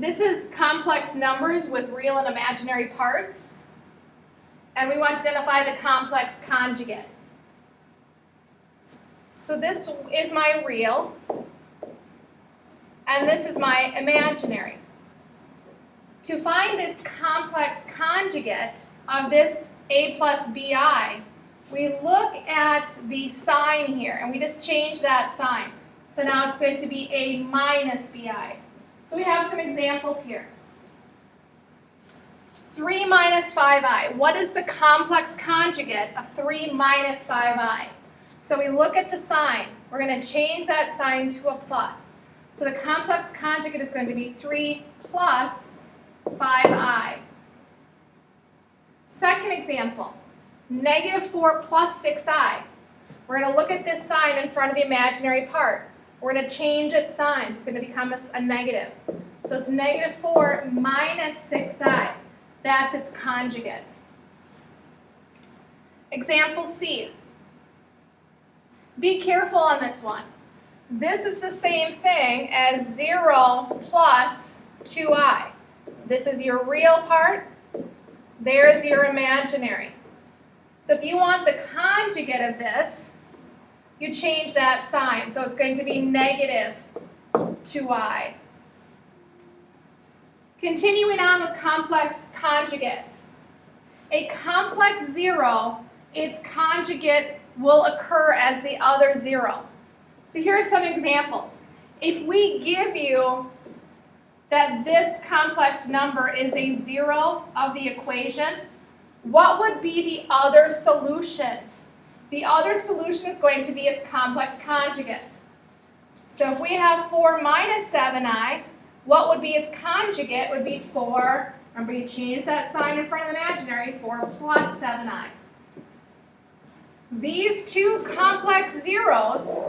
this is complex numbers with real and imaginary parts. And we want to identify the complex conjugate. So this is my real, and this is my imaginary. To find its complex conjugate of this a plus bi, we look at the sign here, and we just change that sign. So now it's going to be a minus bi. So we have some examples here. 3 minus 5i. What is the complex conjugate of 3 minus 5i? So we look at the sign. We're going to change that sign to a plus. So the complex conjugate is going to be 3 plus 5i. Second example, negative 4 plus 6i. We're going to look at this sign in front of the imaginary part. We're going to change its signs. It's going to become a negative. So it's negative 4 minus 6i. That's its conjugate. Example C. Be careful on this one. This is the same thing as 0 plus 2i. This is your real part. There's your imaginary. So if you want the conjugate of this, you change that sign. So it's going to be negative 2i. Continuing on with complex conjugates. A complex 0, its conjugate will occur as the other 0. So here are some examples. If we give you that this complex number is a 0 of the equation, what would be the other solution? The other solution is going to be its complex conjugate. So if we have 4 minus 7i, what would be its conjugate? Would be 4, remember you change that sign in front of the imaginary, 4 plus 7i. These two complex zeros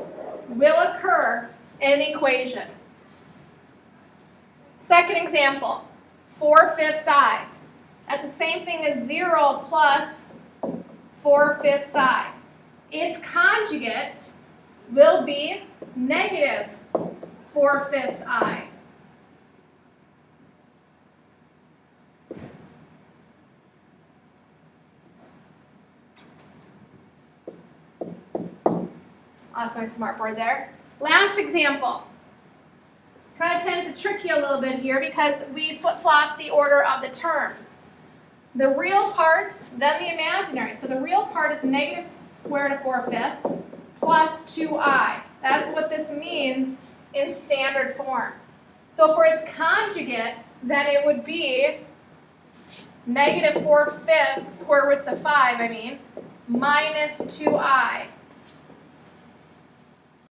will occur in an equation. Second example, 4/5 I. That's the same thing as 0 plus 4/5 I. Its conjugate will be negative 4/5 I. Awesome, my smartboard there. Last example. Kind of tends to trick you a little bit here because we flip-flop the order of the terms. The real part, then the imaginary. So the real part is negative square root of 4/5 plus 2i. That's what this means in standard form. So for its conjugate, then it would be negative 4/5 square roots of 5, minus 2i.